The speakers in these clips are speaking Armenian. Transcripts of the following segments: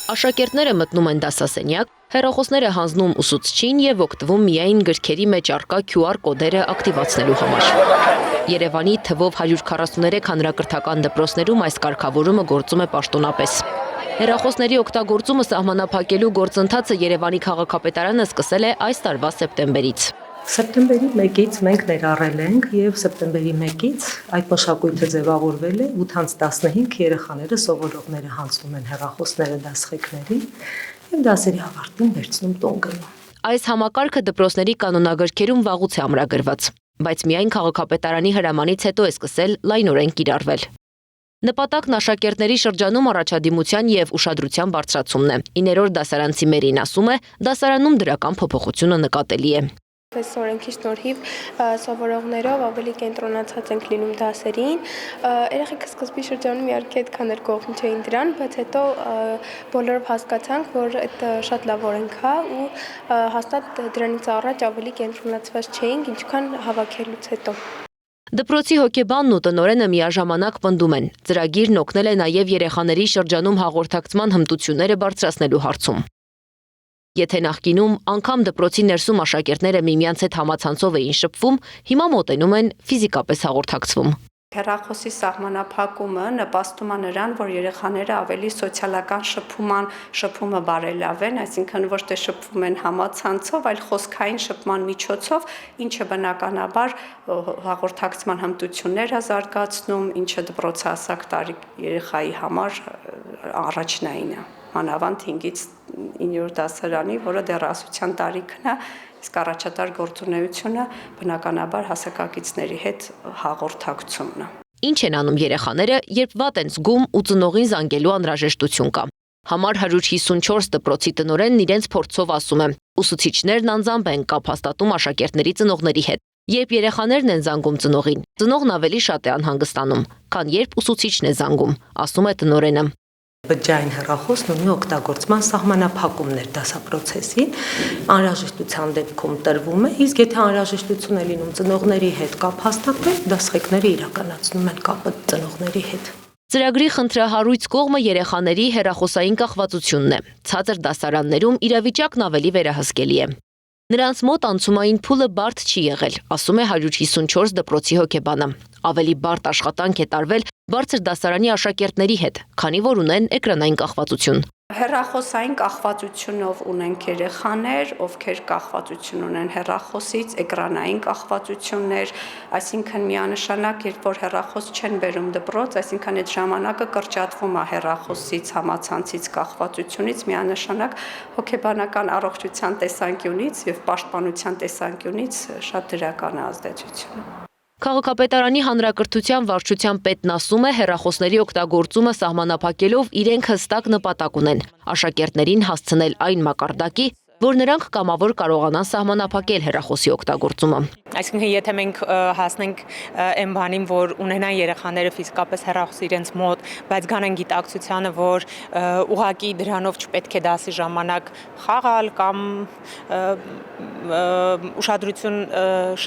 Աշակերտները մտնում են դասասենյակ, հեռախոսները հանձնում ուսուցչին եւ օգտվում միայն գրքերի մեջ առկա QR կոդերը ակտիվացնելու համար։ Երևանի թվով 143 հանրակրթական դպրոցներում այս կարգավորումը գործում է պաշտոնապես։ Հեռախոսների օգտագործումը սահմանափակելու գործընթացը Երևանի քաղաքապետարանը սկսել է այս տարվա սեպտեմբերից։ Սեպտեմբերի 1-ից մենք ներառել ենք եւ սեպտեմբերի 1-ից այդ մշակույթը ձևավորվել է 8-15 երեխաները սովորողները հանձնում են հեռախոսները դասղեկներին եւ դասերի ավարտին վերցնում տուն գնում։ Այս համակարգը դպրոցների կանոնագրքերում վաղուց է ամրագրված, բայց միայն քաղաքապետարանի հրամանից հետո է սկսել լայնորեն կիրառվել։ Նպատակն աշակերտների շրջանում առաջադիմության եւ ուշադրության բարձրացումն է։ 9-րդ դասարանցի Մերին ասում է, դասարանում դրական փոփոխությունը նկատելի է։ Այս օրենքի շնորհիվ սովորողներով ավելի կենտրոնացած ենք լինում դասերին։ Երեխեքը սկզբի շրջանում իհարկե այդքան կողմ չէին դրան, բայց հետո բոլորով հասկացանք, որ այդ շատ լավ օրենք է ու հաստատ դրանից առաջ ավելի կենտրոնացված չէինք, ինչքան հավաքելուց հետո։ Դպրոցի հոգեբանն ու տնօրենը միաժամանակ պնդում են, ծրագիրն օգնել է նաև երեխաների շրջանում հաղորդակցման հմտությունները բարձրացնելու հարցում։ Եթե նախկինում անգամ դպրոցի ներսում աշակերտները միմյանց հետ համացանցով էին շփվում, հիմա մոտենում են ֆիզիկապես հաղորդակցվում։ Հեռախոսի սահմանափակումը նպաստում է նրան, որ երեխաները ավելի սոցիալական շփումը բարելավեն, այսինքն ոչ թե շփվում են համացանցով, այլ խոսքային շփման միջոցով, ինչը բնականաբար հաղորդակցման հմտություններ է զարգացնում, ինչը դպրոցահասակ երեխայի համար առաջնային է, մանավանդ 5-ից 9-րդ դասարանի, որը դեռահասության տարիքն է, իսկ առաջատար գործունեությունը բնականաբար հասակակիցների հետ հաղորդակցումն է։ Ինչ են անում երեխաները, երբ վատ են զգում ու ծնողին զանգելու անհրաժեշտություն կա։ Համար 154 դպրոցի տնօրենն իրենց փորձով ասում է, ուսուցիչներն անձամբ են կապ հաստատում աշակերտների ծնողների հետ։ Երբ երեխաներն են զանգում ծնողին, ծնողն ավելի շատ է անհանգստանում, քան երբ ուսուցիչն է զանգում, ասում է տնօրենը։ Բջջային հեռախոսն ունի օգտագործման սահմանափակումներ դասապրոցեսին, անհրաժեշտության դեպքում տրվում է, իսկ եթե անհրաժեշտություն է լինում ծնողների հետ կապ հաստատել, դասղեկները իրականացնում են կապը ծնողների հետ։ Ծրագրի խնդրահարույց կողմը երեխաների հեռախոսային կախվածությունն է։ Ցածր դասարաններում իրավիճակն ավելի վերահսկելի է։ Նրանց մոտ անցումային փուլը բարդ չի եղել, ասում է 154 դպրոցի հոգեբանը։ Ավելի բարդ աշխատանք է տարվել բարձր դասարանի աշակերտների հետ, քանի որ ունեն էկրանային կախվածություն։ Հեռախոսային կախվածությունով ունենք երեխաներ, ովքեր կախվածություն ունեն հեռախոսից, էկրանային կախվածություններ, այսինքն միանշանակ, երբ որ հեռախոս չեն բերում դպրոց, այսինքն այդ ժամանակը կրճատվում է հեռախոսից, համացանցից կախվածությունից, միանշանակ հոգեբանական առողջության տեսանկյունից եւ պաշտպանության տեսանկյունից շատ դրական է ազդեցությունը։ Քաղաքապետարանի հանրակրթության վարչության պետն ասում է, հեռախոսների օգտագործումը սահմանափակելով իրենք հստակ նպատակ ունեն՝ աշակերտներին հասցնել այն մակարդակի, որ նրանք կամավոր կարողանան սահմանափակել հեռախոսի օգտագործումը։ Այսինքն եթե մենք հասնենք այն բանին, որ ունենան երեխաները ֆիզիկապես հեռախոս իրենց մոտ, բայց գանեն գիտակցությանը, որ ուղղակի դրանով չպետք է դասի ժամանակ խաղալ կամ ուշադրություն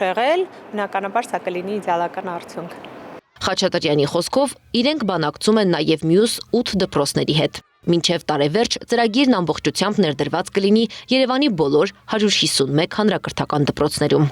շեղել, բնականաբար սա կլինի իդեալական արդյունք։ Խաչատրյանի խոսքով իրենք բանակցում են նաև մյուս 8 դպրոցների հետ։ Մինչև տարեվերջ ծրագիրն ամբողջությամբ ներդրված կլինի Երևանի բոլոր 151 հանրակրթական դպրոցներում։